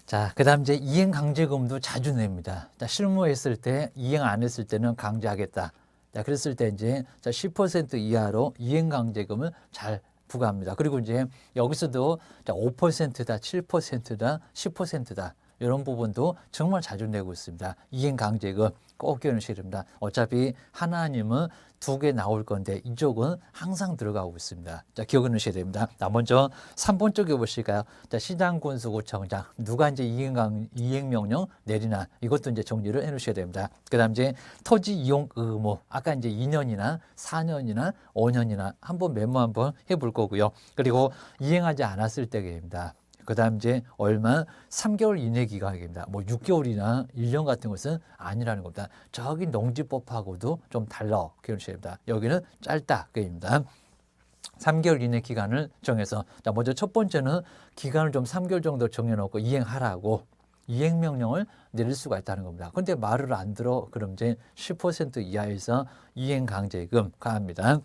자, 그다음 이제 이행 강제금도 자주 냅니다. 자, 실무했을 때 이행 안 했을 때는 강제하겠다. 자, 그랬을 때 이제 10% 이하로 이행 강제금을 잘 부과합니다. 그리고 이제 여기서도 5%다, 7%다, 10%다. 이런 부분도 정말 자주 내고 있습니다. 이행 강제금 꼭 기억하셔야 됩니다. 어차피 하나님은 두 개 나올 건데 이쪽은 항상 들어가고 있습니다. 자, 기억해 놓으셔야 됩니다. 자, 먼저 3번 쪽에 보실까요? 자, 시장군수구청장 누가 이제 이행명령 내리나 이것도 이제 정리를 해 놓으셔야 됩니다. 그다음 이제 토지 이용 의무 아까 이제 2년이나 4년이나 5년이나 한번 메모 한번 해볼 거고요. 그리고 이행하지 않았을 때입니다. 그다음 이제 얼마 3개월 이내 기간입니다. 뭐 6개월이나 1년 같은 것은 아니라는 겁니다. 저기 농지법하고도 좀 달라 기억하셔야 됩니다. 여기는 짧다 그입니다. 3개월 이내 기간을 정해서 자, 먼저 첫 번째는 기간을 좀 3개월 정도 정해놓고 이행하라고 이행명령을 내릴 수가 있다는 겁니다. 그런데 말을 안 들어 그럼 이제 10% 이하에서 이행강제금 가합니다.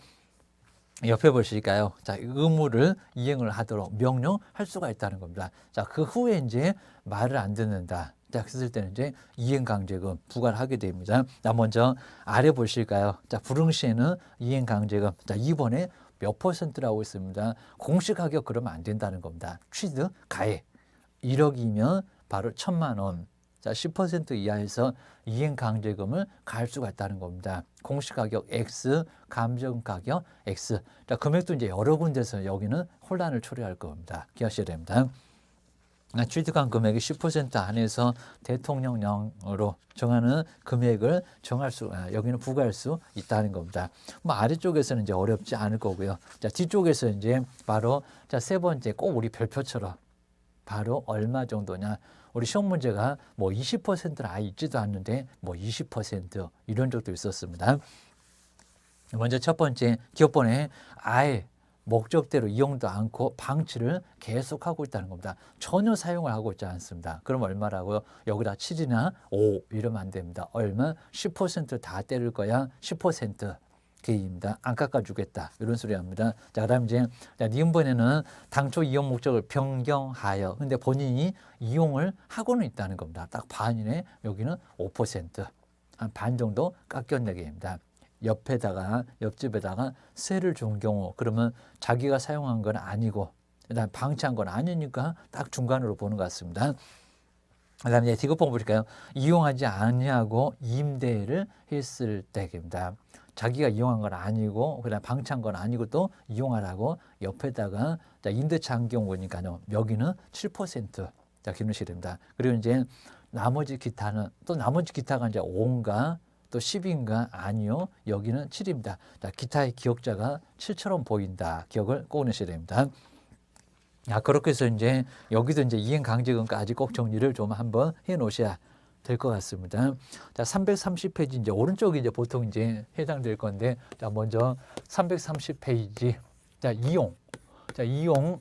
옆에 보실까요? 자, 의무를 이행을 하도록 명령할 수가 있다는 겁니다. 자, 그 후에 이제 말을 안 듣는다. 자, 그랬을 때는 이제 이행강제금 부과를 하게 됩니다. 자, 먼저 아래 보실까요? 자, 불응시에는 이행강제금. 자, 이번에 몇 %라고 있습니다. 공시가격 그러면 안 된다는 겁니다. 취득, 가액. 1억이면 바로 1,000만 원. 자, 10% 이하에서 이행강제금을 가할 수가 있다는 겁니다. 공시가격 X, 감정가격 X. 자, 금액도 이제 여러 군데서 여기는 혼란을 초래할 겁니다. 기억하셔야 됩니다. 취득한 금액이 10% 안에서 대통령령으로 정하는 금액을 여기는 부과할 수 있다는 겁니다. 뭐 아래쪽에서는 이제 어렵지 않을 거고요. 자, 뒤쪽에서 이제 바로 자, 세 번째 꼭 우리 별표처럼 바로 얼마 정도냐. 우리 시험 문제가 뭐 20%는 아예 있지도 않는데 뭐 20% 이런 적도 있었습니다. 먼저 첫 번째 기업번에 아예 목적대로 이용도 않고 방치를 계속하고 있다는 겁니다. 전혀 사용을 하고 있지 않습니다. 그럼 얼마라고요? 여기다 7이나 5 이러면 안 됩니다. 얼마? 10% 때릴 거야. 10%. 입니다. 안 깎아주겠다. 이런 소리 합니다. 자, 그 다음 이제, 니은번에는 당초 이용 목적을 변경하여. 근데 본인이 이용을 하고는 있다는 겁니다. 딱 반이네. 여기는 5%. 한 반 정도 깎여내게 됩니다. 옆집에다가 세를 준 경우, 그러면 자기가 사용한 건 아니고, 그다음 방치한 건 아니니까 딱 중간으로 보는 것 같습니다. 그 다음에 이제 디귿번 보실까요? 이용하지 아니하고 임대를 했을 때입니다. 자기가 이용한 건 아니고 그다음 방치한 건 아니고 또 이용하라고 옆에다가 임대차 한 경우니까요. 여기는 7%. 자, 기억하셔야 됩니다. 그리고 이제 나머지 기타는 또 나머지 기타가 이제 5인가 또 10인가 아니요. 여기는 7입니다. 자, 기타의 기억자가 7처럼 보인다. 기억을 꼭 내셔야 됩니다. 야, 그렇게 해서 이제 여기도 이제 이행강제금까지 꼭 정리를 좀 한번 해 놓으셔야 될 것 같습니다. 자, 330페이지 이제 오른쪽이 이제 보통 이제 해당될 건데, 자, 먼저 330페이지. 자, 이용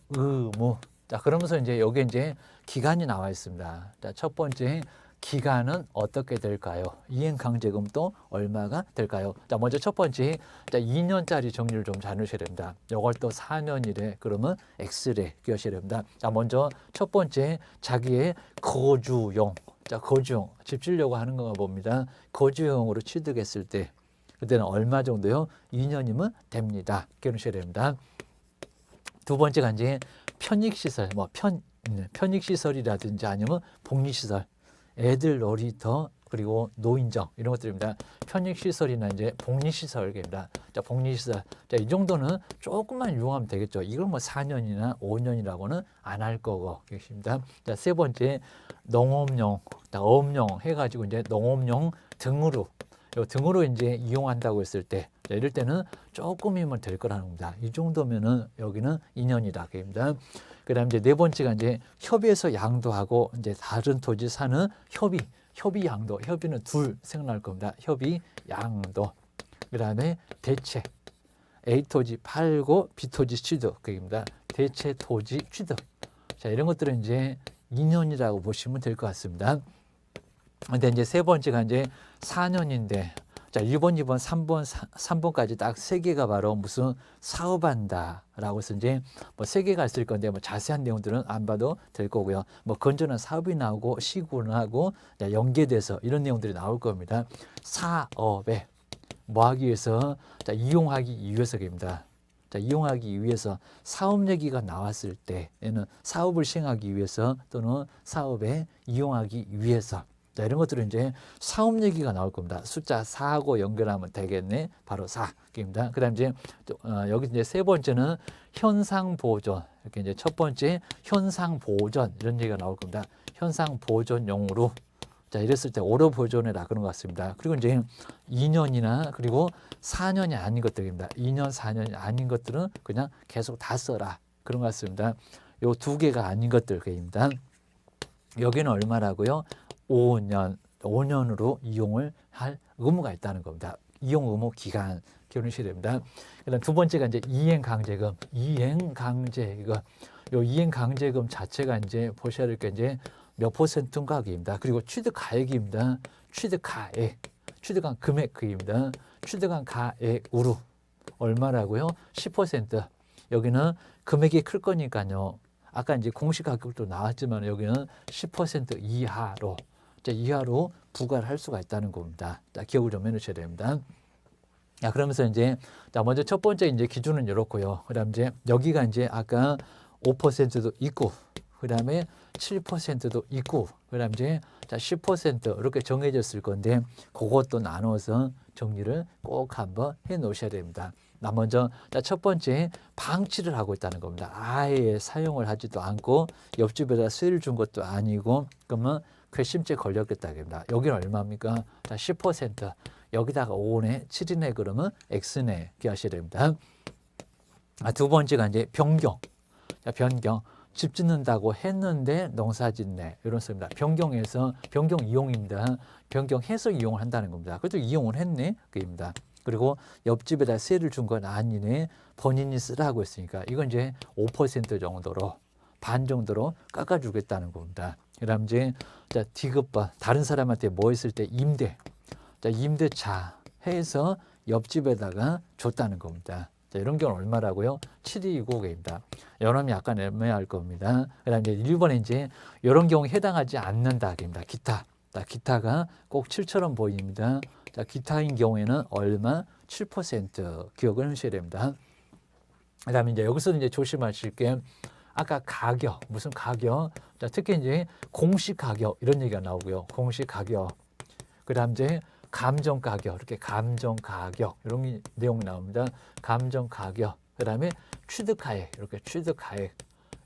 의무. 자, 그러면서 이제 여기 이제 기간이 나와 있습니다. 자, 첫 번째 기간은 어떻게 될까요? 이행강제금도 얼마가 될까요? 자, 먼저 첫 번째, 자, 2년짜리 정리를 좀 잘 넣으셔야 됩니다. 이걸 또 4년이래. 그러면 X래. 기억하셔야 됩니다. 자, 먼저 첫 번째, 자기의 거주용. 자, 거주용. 집 지으려고 하는 건가 봅니다. 거주용으로 취득했을 때, 그때는 얼마 정도요? 2년이면 됩니다. 기억하셔야 됩니다. 두 번째가 이제 편익시설, 편익시설이라든지 아니면 복리시설. 애들 놀이터 그리고 노인정 이런 것들입니다. 편익시설이나 이제 복리시설입니다. 자, 복리시설. 자, 이 정도는 조금만 이용하면 되겠죠. 이걸 뭐 4년이나 5년이라고는 안 할 거고 계십니다. 자, 세 번째 농업용, 어업용 해가지고 이제 농업용 등으로 이제 이용한다고 했을 때, 자, 이럴 때는 조금이면 될 거라는 겁니다. 이 정도면은 여기는 2년이다. 그입니다. 그 다음에 이제 네 번째가 이제 협의해서 양도하고 이제 다른 토지 사는 협의 양도. 협의는 둘 생각날 겁니다. 협의 양도. 그 다음에 대체. A 토지 팔고 B 토지 취득. 그입니다. 대체 토지 취득. 자, 이런 것들은 이제 2년이라고 보시면 될 것 같습니다. 근데 이제 세 번째가 이제 4년인데, 자, 1번, 2번, 3번, 3번까지 딱 세 개가 바로 무슨 사업한다라고 해서 이제 뭐 세 개가 있을 건데 뭐 자세한 내용들은 안 봐도 될 거고요. 뭐 건전한 사업이 나오고 시군하고 연계돼서 이런 내용들이 나올 겁니다. 사업에 뭐 하기 위해서? 자, 이용하기 위해서입니다. 자, 이용하기 위해서 사업 얘기가 나왔을 때에는 사업을 시행하기 위해서 또는 사업에 이용하기 위해서 자, 이런 것들은 이제 사업 얘기가 나올 겁니다. 숫자 4하고 연결하면 되겠네. 바로 4입니다. 그다음 이제 여기 이제 세 번째는 현상 보존. 이렇게 이제 첫 번째 현상 보존 이런 얘기가 나올 겁니다. 현상 보존용으로 자, 이랬을 때 오래 보존해라 그런 것 같습니다. 그리고 이제 2년이나 그리고 4년이 아닌 것들입니다. 2년, 4년이 아닌 것들은 그냥 계속 다 써라 그런 것 같습니다. 요 두 개가 아닌 것들입니다. 여기는 얼마라고요? 5년으로 이용을 할 의무가 있다는 겁니다. 이용 의무 기간 기울이셔야 됩니다. 그다음 두 번째가 이제 이행강제금. 요 이행강제금 자체가 이제 보셔야 될 게 이제 몇 %인가입니다. 그리고 취득가액입니다. 취득한 금액입니다. 취득한 가액으로 얼마라고요? 10%. 여기는 금액이 클 거니까요. 아까 이제 공시 가격도 나왔지만 여기는 10% 이하로 부과를 할 수가 있다는 겁니다. 자, 기억을 좀 해놓으셔야 됩니다. 자, 그러면서 이제 자, 먼저 첫 번째 이제 기준은 이렇고요. 그다음 이제 여기가 이제 아까 5%도 있고, 그다음에 7%도 있고, 그다음 이제 자, 10% 이렇게 정해졌을 건데 그것도 나눠서 정리를 꼭 한번 해 놓으셔야 됩니다. 나 먼저 첫 번째 방치를 하고 있다는 겁니다. 아예 사용을 하지도 않고 옆집에다 세를 준 것도 아니고 그러면 괘씸죄 걸렸겠다입니다. 여기는 얼마입니까? 자, 10%. 여기다가 5네, 7이네 그러면 X네 기하셔야 됩니다. 두 번째가 이제 변경. 자, 변경. 집 짓는다고 했는데 농사 짓네. 이런 씁니다. 변경해서 변경 이용입니다. 변경해서 이용을 한다는 겁니다. 그래도 이용을 했네. 그입니다. 그리고 옆집에다 세를 준 건 아니네. 본인이 쓰라고 했으니까 이건 이제 5% 정도로 반 정도로 깎아주겠다는 겁니다. 그다음 이제 자, 디귿바 다른 사람한테 뭐 했을 때 임대. 자, 임대차 해서 옆집에다가 줬다는 겁니다. 자, 이런 경우는 얼마라고요? 729개입니다. 여러분이 약간 애매할 겁니다. 그다음 이제 1번에 이제 이런 경우에 해당하지 않는다입니다. 기타. 자, 기타가 꼭 7처럼 보입니다. 자, 기타인 경우에는 얼마? 7% 기억을 하셔야 됩니다. 그다음에 이제 여기서 이제 조심하실 게 아까 가격, 무슨 가격? 자, 특히 이제 공시 가격 이런 얘기가 나오고요. 공시 가격. 그다음 이제 감정 가격, 이렇게 감정 가격 이런 내용이 나옵니다. 감정 가격. 그다음에 취득가액, 이렇게 취득가액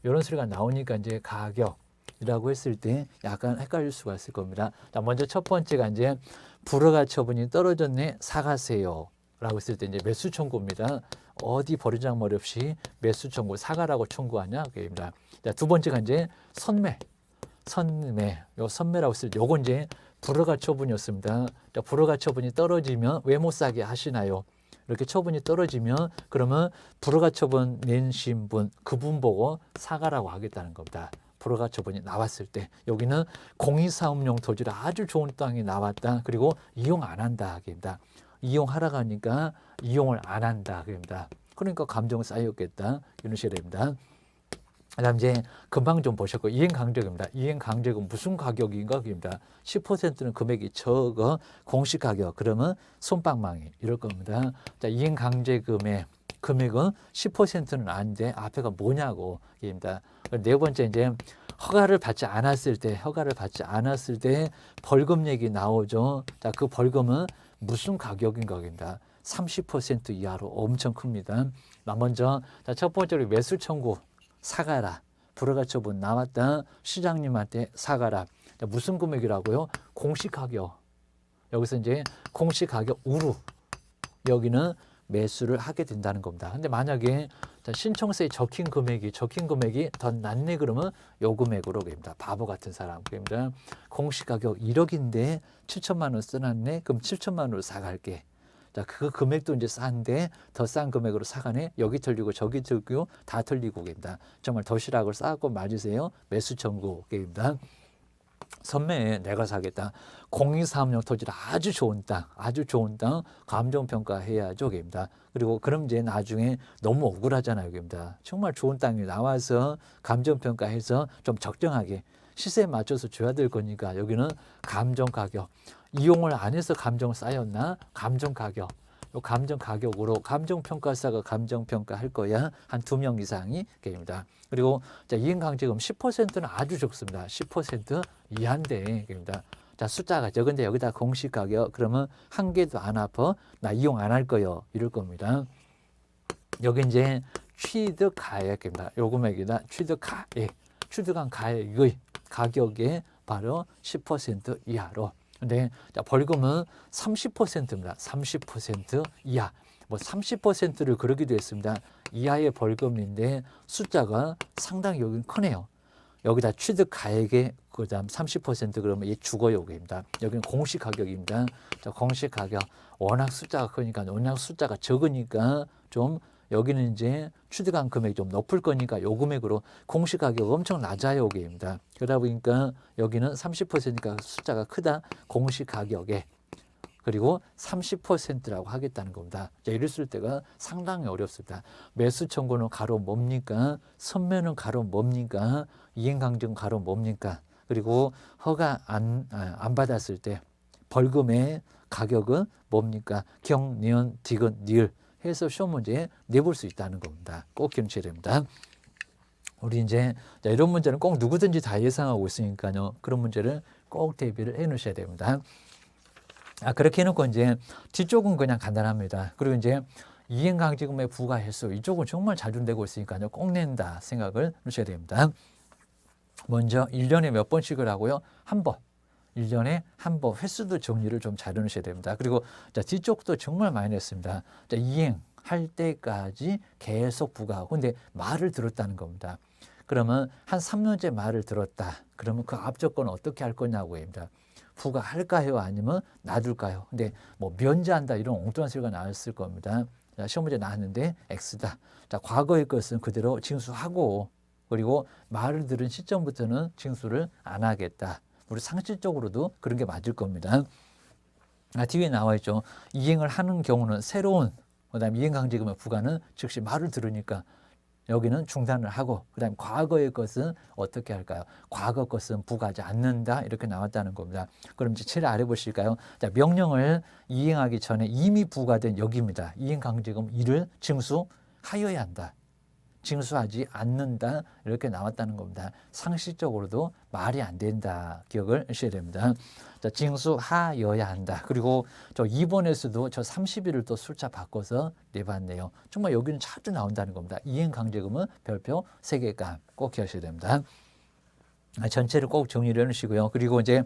이런 소리가 나오니까 이제 가격이라고 했을 때 약간 헷갈릴 수가 있을 겁니다. 자, 먼저 첫 번째가 이제 불허가 처분이 떨어졌네, 사가세요. 라고 했을 때 이제 매수 청구입니다. 어디 버리장머리 없이 매수 청구, 사가라고 청구하냐 그입니다. 자, 두 번째가 이제 선매. 요 선매라고 했을 때 요건 이제 불허가 처분이었습니다. 자, 불허가 처분이 떨어지면 왜 못 사게 하시나요? 이렇게 처분이 떨어지면 그러면 불허가 처분 내신 분, 그분 보고 사가라고 하겠다는 겁니다. 불허가 처분이 나왔을 때 여기는 공익사업용 토지라 아주 좋은 땅이 나왔다. 그리고 이용 안 한다. 그입니다. 이용하라고 하니까 이용을 안 한다. 그입니다. 그러니까 감정 쌓였겠다. 이러셔야 됩니다. 그다음 이제 금방 좀 보셨고 이행강제금입니다. 이행강제금 무슨 가격인가 그입니다. 10%는 금액이 적어 공시 가격 그러면 솜방망이 이럴 겁니다. 자, 이행강제금의 금액은 10%는 아닌데 앞에가 뭐냐고 입니다. 네 번째 이제 허가를 받지 않았을 때 벌금 얘기 나오죠. 자, 그 벌금은 무슨 가격인가 입니다. 30% 이하로 엄청 큽니다. 먼저 자, 첫 번째로 매수 청구 사가라. 불허가 처분 나왔다. 시장님한테 사가라. 자, 무슨 금액이라고요? 공시가격. 여기서 이제 공시가격 우루 여기는 매수를 하게 된다는 겁니다. 근데 만약에 신청서에 적힌 금액이 더 낮네 그러면 요 금액으로 됩니다. 바보 같은 사람 그럽니다. 공시가격 1억인데 7천만 원 써놨네. 그럼 7천만 원으로 사갈게. 자, 그 금액도 이제 싼데 더 싼 금액으로 사가네. 여기 틀리고 저기 틀리고 다 틀리고 입니다. 정말 도시락을 싸고 맞으세요. 매수 청구 입니다. 선매에 내가 사겠다. 0230 토지를 아주 좋은 땅 감정평가해야죠. 입니다. 그리고 그럼 이제 나중에 너무 억울하잖아요. 입니다. 정말 좋은 땅이 나와서 감정평가해서 좀 적정하게 시세에 맞춰서 줘야 될 거니까 여기는 감정가격. 이용을 안 해서 감정 쌓였나? 감정가격. 요 감정가격으로 감정평가사가 감정평가할 거야. 한 2명 이상이 입니다. 그리고 자, 이행강제금 10%는 아주 적습니다. 10% 이하인데 입니다. 자, 숫자가 적은데 여기다 공시가격 그러면 한 개도 안 아파. 나 이용 안 할 거요. 이럴 겁니다. 여기 이제 취득가액입니다. 요 금액이다. 취득가액. 취득한 가액의 가격에 바로 10% 이하로. 근데 자, 벌금은 30%입니다. 30% 이하. 뭐 30%를 그러기도 했습니다. 이하의 벌금인데 숫자가 상당히 여긴 크네요. 여기다 취득 가액에 그다음 30% 그러면 얘 주거 요금입니다. 여기는 공시 가격입니다. 자, 공시 가격 워낙 숫자가 크니까 워낙 숫자가 적으니까 좀 여기는 이제 취득한 금액이 좀 높을 거니까 요 금액으로 공시 가격 엄청 낮아요. 여기입니다. 그러다 보니까 여기는 30%니까 숫자가 크다. 공시 가격에 그리고 30%라고 하겠다는 겁니다. 자, 이랬을 때가 상당히 어렵습니다. 매수 청구는 가로 뭡니까? 선매는 가로 뭡니까? 이행강제는 가로 뭡니까? 그리고 허가 안 받았을 때 벌금의 가격은 뭡니까? 경, 니은, 디귿, 니을 해서 시험 문제에 내볼 수 있다는 겁니다. 꼭 기억하셔야 됩니다. 우리 이제 자, 이런 문제는 꼭 누구든지 다 예상하고 있으니까요. 그런 문제를 꼭 대비를 해 놓으셔야 됩니다. 그렇게 해놓고 이제 뒤쪽은 그냥 간단합니다. 그리고 이제 이행강제금의 부과횟수 이쪽은 정말 자주 내고 있으니까요. 꼭 낸다 생각을 하셔야 됩니다. 먼저 1년에 몇 번씩을 하고요. 한 번. 1년에 한 번 횟수도 정리를 좀 잘 해놓으셔야 됩니다. 그리고 자, 뒤쪽도 정말 많이 냈습니다. 자, 이행할 때까지 계속 부과하고 근데 말을 들었다는 겁니다. 그러면 한 3년째 말을 들었다. 그러면 그 앞쪽 건 어떻게 할 거냐고 합니다. 부과할까요? 아니면 놔둘까요? 근데 뭐 면제한다 이런 엉뚱한 소리가 나왔을 겁니다. 자, 시험 문제 나왔는데 X다. 자, 과거의 것은 그대로 징수하고 그리고 말을 들은 시점부터는 징수를 안 하겠다. 우리 상식적으로도 그런 게 맞을 겁니다. 뒤에 나와 있죠. 이행을 하는 경우는 새로운 그다음에 이행강제금의 부과는 즉시 말을 들으니까 여기는 중단을 하고 그다음에 과거의 것은 어떻게 할까요? 과거 것은 부과하지 않는다 이렇게 나왔다는 겁니다. 그럼 이제 제일 아래 보실까요? 자, 명령을 이행하기 전에 이미 부과된 여기입니다. 이행강제금 이를 징수하여야 한다. 징수하지 않는다 이렇게 나왔다는 겁니다. 상식적으로도 말이 안 된다 기억을 하셔야 됩니다. 자, 징수하여야 한다. 그리고 저 2번에서도 저 30일을 또 숫자 바꿔서 내봤네요. 정말 여기는 자주 나온다는 겁니다. 이행강제금은 별표 3개값 꼭 기억하셔야 됩니다. 전체를 꼭 정리를 해놓으시고요. 그리고 이제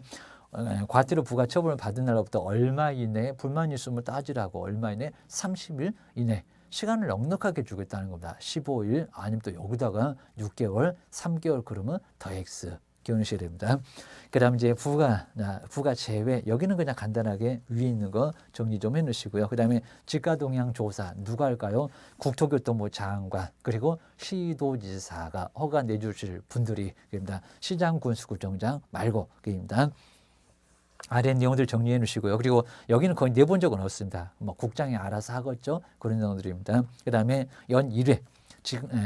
과태료 부과 처분을 받은 날로부터 얼마 이내에 불만 있음을 따지라고 얼마 이내 30일 이내 시간을 넉넉하게 주겠다는 겁니다. 15일 아니면 또 여기다가 6개월, 3개월 그러면 더 X 기억하셔야 됩니다. 그 다음 이제 부가 제외 여기는 그냥 간단하게 위에 있는 거 정리 좀 해놓으시고요. 그 다음에 지가동향 조사 누가 할까요? 국토교통부 장관 그리고 시도지사가 허가 내주실 분들이 입니다. 시장군수구청장 말고 입니다. 아래 내용들 정리해 놓으시고요. 그리고 여기는 거의 내본 적은 없습니다. 뭐 국장이 알아서 하겠죠. 그런 내용들입니다. 그 다음에 연 1회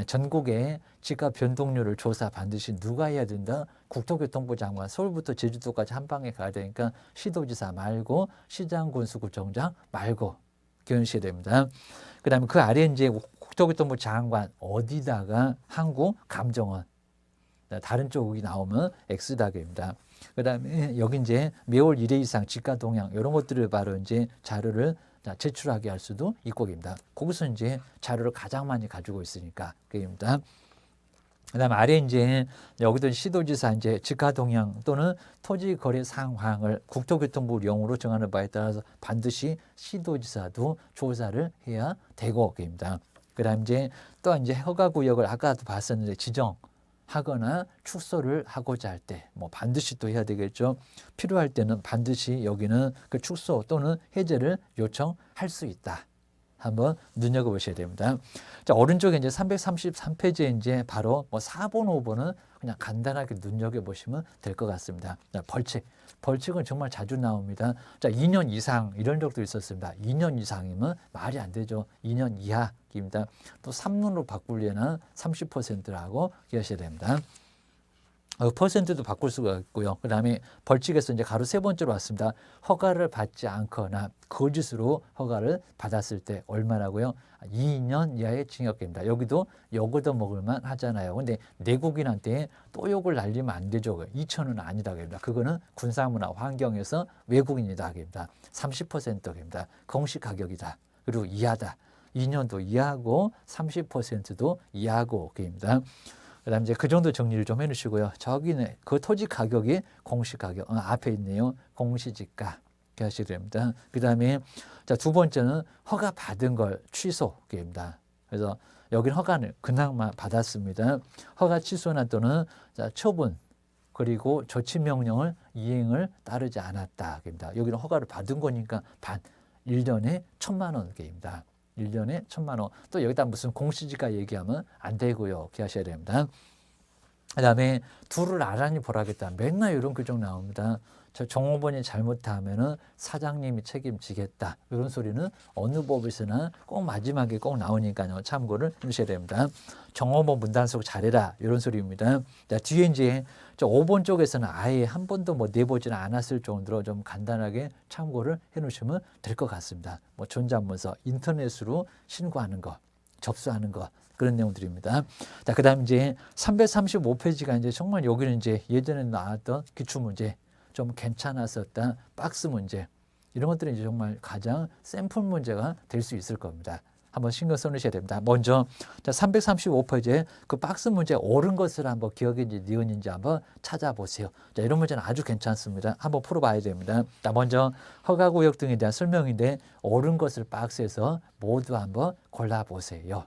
전국의 집값 변동률을 조사 반드시 누가 해야 된다? 국토교통부 장관 서울부터 제주도까지 한 방에 가야 되니까 시도지사 말고 시장군수구청장 말고 기억하셔야 됩니다. 그 다음에 그 아래 이제 국토교통부 장관 어디다가 한국감정원 다른 쪽이 나오면 X다입니다. 그 다음에 여기 이제 매월 1회 이상 지가 동향 이런 것들을 바로 이제 자료를 제출하게 할 수도 있고입니다. 거기서 이제 자료를 가장 많이 가지고 있으니까 그입니다. 그다음 아래 이제 여기도 시도지사 이제 지가 동향 또는 토지 거래 상황을 국토교통부령으로 정하는 바에 따라서 반드시 시도지사도 조사를 해야 되고 그입니다. 그다음 이제 또 이제 허가구역을 아까도 봤었는데 지정 하거나 축소를 하고자 할 때 뭐 반드시 또 해야 되겠죠. 필요할 때는 반드시 여기는 그 축소 또는 해제를 요청할 수 있다. 한번 눈여겨보셔야 됩니다. 자, 오른쪽에 이제 333페이지에 이제 바로 뭐 4번, 5번은 그냥 간단하게 눈여겨보시면 될 것 같습니다. 자, 벌칙. 벌칙은 정말 자주 나옵니다. 자, 2년 이상 이런 적도 있었습니다. 2년 이상이면 말이 안 되죠. 2년 이하입니다. 또 3년으로 바꾸려는 30%라고 기하셔야 됩니다. 퍼센트도 바꿀 수가 있고요. 그 다음에 벌칙에서 이제 가로 세 번째로 왔습니다. 허가를 받지 않거나 거짓으로 허가를 받았을 때 얼마라고요? 2년 이하의 징역입니다. 여기도 욕을 더 먹을만 하잖아요. 근데 내국인한테 또 욕을 날리면 안 되죠. 2천은 아니라고 합니다. 그거는 군사문화 환경에서 외국인이다 합니다. 30%입니다. 공시 가격이다. 그리고 이하다. 2년도 이하고 30%도 이하고 입니다. 그다음 이제 그 정도 정리를 좀 해주시고요. 저기는 그 토지 가격이 공시 가격 앞에 있네요. 공시지가 하셔야 됩니다. 그다음에 자, 두 번째는 허가 받은 걸 취소입니다. 그래서 여기는 허가를 그냥만 받았습니다. 허가 취소나 또는 자, 처분 그리고 조치 명령을 이행을 따르지 않았다입니다. 여기는 허가를 받은 거니까 1년에 1,000만 원입니다. 1년에 1,000만 원. 또 여기다 무슨 공시지가 얘기하면 안 되고요. 기하셔야 됩니다. 그 다음에 둘을 나란히 벌하겠다. 맨날 이런 규정 나옵니다. 저 종업원이 잘못하면은 사장님이 책임지겠다. 이런 소리는 어느 법에서나 꼭 마지막에 꼭 나오니까요. 참고를 해주셔야 됩니다. 종업원 문단속 잘해라. 이런 소리입니다. 자, 뒤에 이제 저 5번 쪽에서는 아예 한 번도 뭐 내보지는 않았을 정도로 좀 간단하게 참고를 해 놓으시면 될 것 같습니다. 뭐 전자문서, 인터넷으로 신고하는 거, 접수하는 거. 그런 내용들입니다. 자, 그 다음 이제 335페이지가 이제 정말 여기는 이제 예전에 나왔던 기출문제, 좀 괜찮았었다 박스 문제, 이런 것들이 이제 정말 가장 샘플 문제가 될 수 있을 겁니다. 한번 신경 써놓으셔야 됩니다. 먼저 자, 335페이지에 그 박스 문제 옳은 것을 한번 기억인지 니은인지 한번 찾아보세요. 자, 이런 문제는 아주 괜찮습니다. 한번 풀어봐야 됩니다. 자, 먼저 허가구역 등에 대한 설명인데 옳은 것을 박스에서 모두 한번 골라보세요.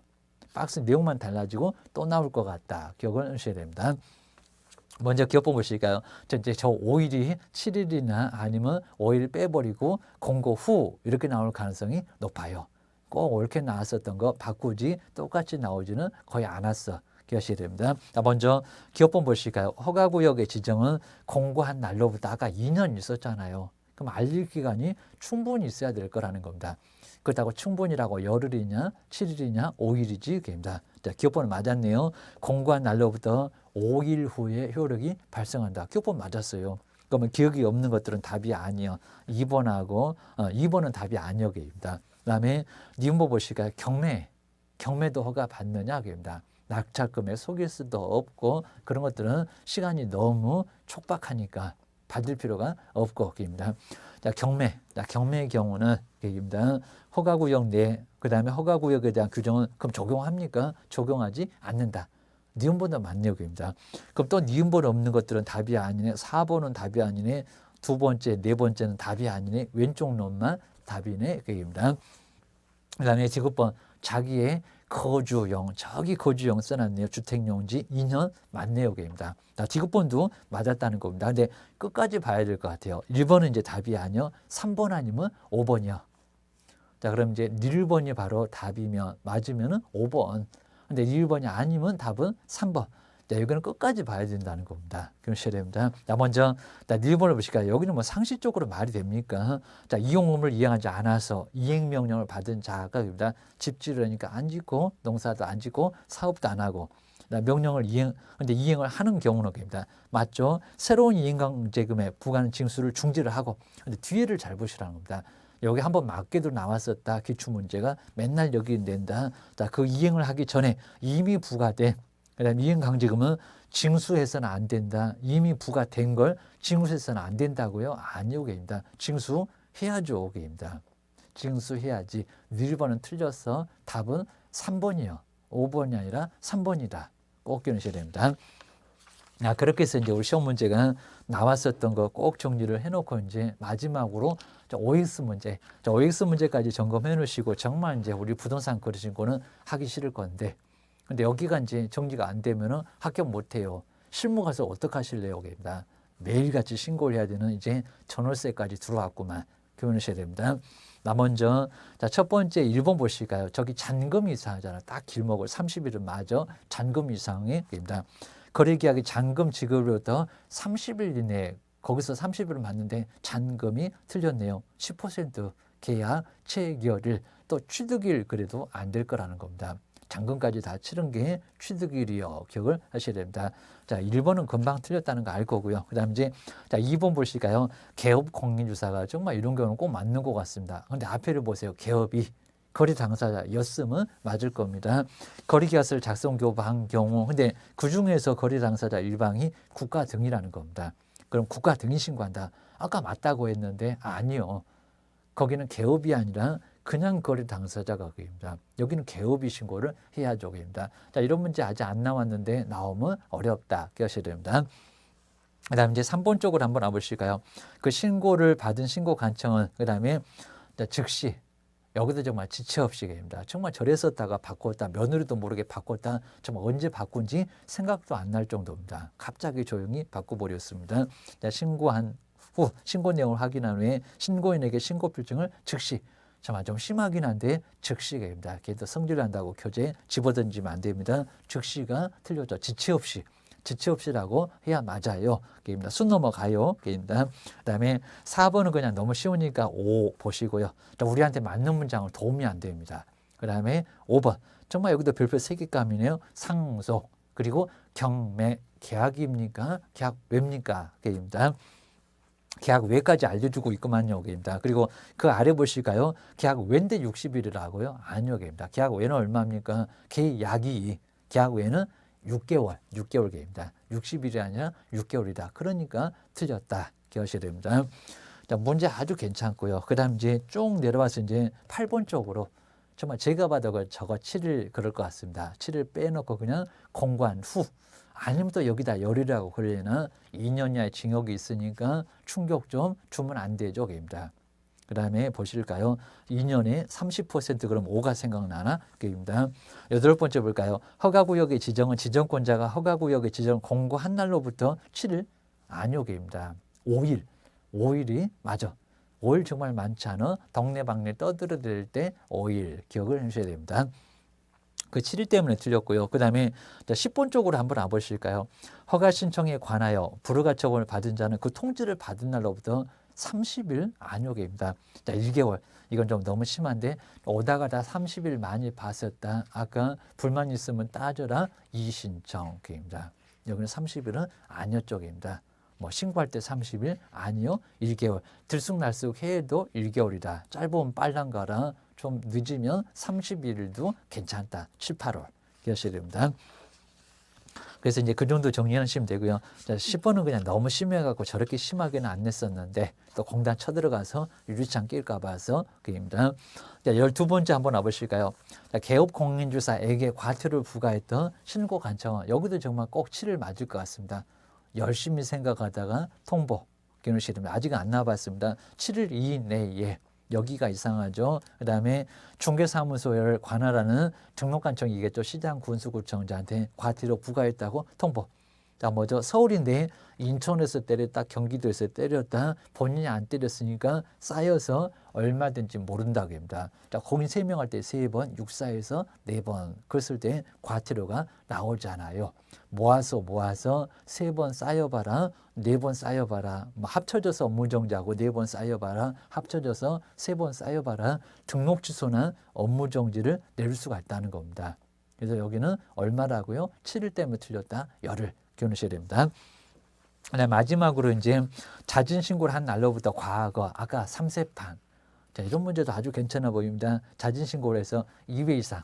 박스 내용만 달라지고 또 나올 것 같다. 기억을 하셔야 됩니다. 먼저 기억본 보실까요? 이제 저 5일이 7일이나 아니면 5일 빼버리고 공고 후 이렇게 나올 가능성이 높아요. 꼭 옳게 나왔었던 거 바꾸지 똑같이 나오지는 거의 않았어. 기억하셔야 됩니다. 자, 먼저 기억본 보실까요? 허가구역의 지정은 공고한 날로부터 아까 2년 있었잖아요. 그럼 알릴 기간이 충분히 있어야 될 거라는 겁니다. 그렇다고 충분이라고 열흘이냐 7일이냐 5일이지 그입니다. 자, 기업번호 맞았네요. 공고한 날로부터 5일 후에 효력이 발생한다. 기업번 맞았어요. 그러면 기억이 없는 것들은 답이 아니요. 2번하고 2번은 답이 아니요입니다. 그다음에 니은보 보시니까 경매도 허가 받느냐 그입니다. 낙찰금에 속일 수도 없고 그런 것들은 시간이 너무 촉박하니까 받을 필요가 없고 그입니다. 자, 경매의 경우는 얘기입니다. 허가구역 내, 그 다음에 허가구역에 대한 규정은 그럼 적용합니까? 적용하지 않는다. 니은번도 맞네요. 그입니다. 그럼 또 니은번 없는 것들은 답이 아니네. 4번은 답이 아니네. 두 번째, 네 번째는 답이 아니네. 왼쪽 놈만 답이네. 그입니다. 그 다음에 지급번 자기의 거주용, 저기 거주용 써놨네요. 주택용지 2년 맞네요. 그입니다. 지급번도 맞았다는 겁니다. 근데 끝까지 봐야 될 것 같아요. 1번은 이제 답이 아니요. 3번 아니면 5번이요. 자, 그럼 이제 1번이 바로 답이면 맞으면은 5번. 근데 1번이 아니면 답은 3번. 자, 여기는 끝까지 봐야 된다는 겁니다. 그러셔야 됩니다. 자, 먼저 1번을 보실까요? 여기는 뭐 상식적으로 말이 됩니까? 자, 이용음을 이행하지 않아서 이행명령을 받은 자가 입니다. 집지를 하니까 안 짓고 농사도 안 짓고 사업도 안 하고 명령을 근데 이행을 하는 경우는 겁니다. 맞죠? 새로운 이행강제금에 부과하는 징수를 중지를 하고, 근데 뒤에를 잘 보시라는 겁니다. 여기 한번 맞게도 나왔었다. 기출문제가 맨날 여기 낸다. 자, 그 이행을 하기 전에 이미 부과된, 그다음 이행강제금은 징수해서는 안 된다. 이미 부과된 걸 징수해서는 안 된다고요? 아니요, 입니다. 징수해야죠, 입니다. 징수해야지. 1번은 틀렸어. 답은 3번이요. 5번이 아니라 3번이다. 꼭 기억하셔야 됩니다. 그렇게 해서 이제 우리 시험 문제가 나왔었던 거 꼭 정리를 해놓고 이제 마지막으로 OX 문제. OX 문제까지 점검해 놓으시고 정말 이제 우리 부동산 거래신 거는 하기 싫을 건데, 근데 여기가 이제 정리가 안 되면은 합격 못 해요. 실무 가서 어떻게 하실래요? 입니다. 매일같이 신고를 해야 되는 이제 전월세까지 들어왔구만. 교훈하셔야 됩니다. 나 먼저 첫 번째 1번 보실까요? 저기 잔금 이상하잖아. 딱 길목을 30일은 맞아. 잔금 이상입니다. 거래계약이 잔금 지급으로부터 30일 이내에 거기서 30일을 맞는데 잔금이 틀렸네요. 10% 계약 체결일 또 취득일 그래도 안 될 거라는 겁니다. 잔금까지 다 치른 게 취득일이요. 기억을 하셔야 됩니다. 자, 1번은 금방 틀렸다는 거 알 거고요. 그 다음 이제 2번 보실까요? 개업 공인주사가 정말 이런 경우는 꼭 맞는 것 같습니다. 근데 앞에를 보세요. 개업이 거래 당사자였으면 맞을 겁니다. 거래계약서를 작성 교부한 경우 근데 그중에서 거래 당사자 일방이 국가 등이라는 겁니다. 그럼 국가 등이 신고한다. 아까 맞다고 했는데 아니요. 거기는 개업이 아니라 그냥 거래 당사자가 그입니다. 여기는 개업이 신고를 해야죠. 그입니다. 자, 이런 문제 아직 안 나왔는데 나오면 어렵다. 기억하셔야 됩니다. 그 다음 이제 3번 쪽으로 한번 와보실까요? 그 신고를 받은 신고 간청은 그 다음에 즉시 여기도 정말 지체 없이 입니다. 정말 저랬었다가 바꿨다. 며느리도 모르게 바꿨다. 정말 언제 바꾼지 생각도 안 날 정도입니다. 갑자기 조용히 바꿔버렸습니다. 자, 신고한 후 신고 내용을 확인한 후에 신고인에게 신고 필증을 즉시 정말 좀 심하긴 한데 즉시입니다. 걔도 성질난다고 교재에 집어던지면 안 됩니다. 즉시가 틀려져. 지체 없이라고 해야 맞아요. 게임입니다. 순 넘어가요. 게임입니다. 그다음에 4번은 그냥 너무 쉬우니까 5 보시고요. 우리한테 맞는 문장을 도움이 안 됩니다. 그다음에 5번 정말 여기도 별표 3개감이네요. 상속 그리고 경매 계약입니까? 계약 왜입니까? 게임입니다. 계약 외까지 알려주고 있구만요. 게임입니다. 그리고 그 아래 보실까요? 계약 외인데 60일이라고요? 아니요. 게임입니다. 계약 외는 얼마입니까? 계약 외는 6개월 계입니다. 60일이 아니라 6개월이다. 그러니까 틀렸다. 기억하셔야 됩니다. 자, 문제 아주 괜찮고요. 그 다음 이제 쭉 내려와서 이제 8번 쪽으로 정말 제가 봐도 저거 7일 그럴 것 같습니다. 7일 빼놓고 그냥 공고한 후 아니면 또 여기다 열이라고 그러려나 2년 이하의 징역이 있으니까 충격 좀 주면 안 되죠. 게임입니다. 그 다음에 보실까요? 2년에 30% 그럼 5가 생각나나? 게임입니다. 8번째 볼까요? 허가구역의 지정은 지정권자가 허가구역의 지정 공고한 날로부터 7일? 아니요. 게임입니다. 5일. 5일이 맞아. 5일 정말 많지 않아? 동네방네 떠들어댈 때 5일 기억을 하셔야 됩니다. 그 7일 때문에 틀렸고요. 그 다음에 10번 쪽으로 한번 와보실까요? 허가 신청에 관하여 불허가 처분을 받은 자는 그 통지를 받은 날로부터 30일 안효계입니다. 자, 1개월. 이건 좀 너무 심한데 오다가 다 30일 많이 봤었다. 아까 불만 있으면 따져라. 이신청계입니다. 여기는 30일은 아니요 쪽입니다. 뭐 신고할 때 30일 아니요 1개월. 들쑥날쑥 해도 1개월이다. 짧으면 빨랑 가라. 좀 늦으면 30일도 괜찮다. 7, 8월. 기억하셔야 됩니다. 그래서 이제 그 정도 정리하시면 되고요. 자, 10번은 그냥 너무 심해갖고 저렇게 심하게는 안 냈었는데 또 공단 쳐들어가서 유리창 낄까 봐서 그입니다. 자, 12번째 한번 와보실까요? 자, 개업 공인주사에게 과태료를 부과했던 신고 간청은 여기도 정말 꼭 7일 맞을 것 같습니다. 열심히 생각하다가 통보. 기억하셔야 됩니다. 아직은 안 나와봤습니다. 7일 이내에. 여기가 이상하죠. 그 다음에 중개사무소를 관할하는 등록관청이겠죠. 시장 군수구청장한테 과태료 부과했다고 통보. 자, 뭐죠? 서울인데 인천에서 때렸다, 경기도에서 때렸다, 본인이 안 때렸으니까 쌓여서 얼마든지 모른다고 합니다. 자, 공인 3명 할 때 3번, 6사에서 4번 그랬을 때 과태료가 나오잖아요. 모아서 3번 쌓여봐라, 4번 쌓여봐라. 뭐 합쳐져서 업무정지하고 4번 쌓여봐라. 합쳐져서 3번 쌓여봐라. 등록 취소나 업무정지를 내릴 수가 있다는 겁니다. 그래서 여기는 얼마라고요? 7일 때문에 틀렸다. 열흘 기억하셔야 됩니다. 마지막으로 이제 자진 신고를 한 날로부터 과거 아까 3세판. 자, 이런 문제도 아주 괜찮아 보입니다. 자진 신고를 해서 2회 이상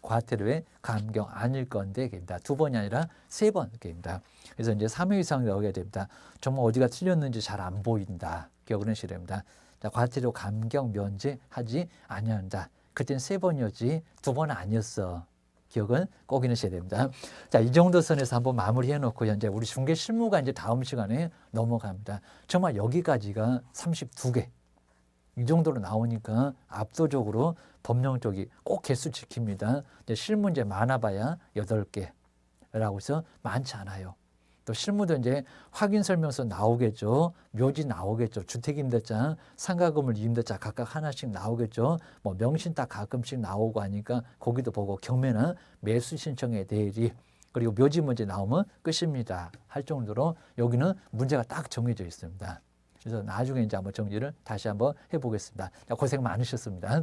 과태료의 감경 아닐 건데 입니다. 2번이 아니라 3번 입니다. 그래서 이제 3회 이상 나오게 됩니다. 정말 어디가 틀렸는지 잘 안 보인다. 기억을 하셔야 됩니다. 자, 과태료 감경 면제하지 아니한다. 그때는 3번이었지 2번은 아니었어. 기억은 꼭 해놓으셔야 됩니다. 자, 이 정도 선에서 한번 마무리해 놓고 현재 우리 중개 실무가 이제 다음 시간에 넘어갑니다. 정말 여기까지가 32개. 이 정도로 나오니까 압도적으로 법령 쪽이 꼭 개수 지킵니다. 실문제 많아봐야 8개라고 해서 많지 않아요. 또 실무도 이제 확인 설명서 나오겠죠. 묘지 나오겠죠. 주택임대차, 상가건물 임대차 각각 하나씩 나오겠죠. 뭐 명신 딱 가끔씩 나오고 하니까 거기도 보고 경매는 매수 신청의 대리 그리고 묘지 문제 나오면 끝입니다. 할 정도로 여기는 문제가 딱 정해져 있습니다. 그래서 나중에 이제 한번 정리를 다시 한번 해보겠습니다. 고생 많으셨습니다.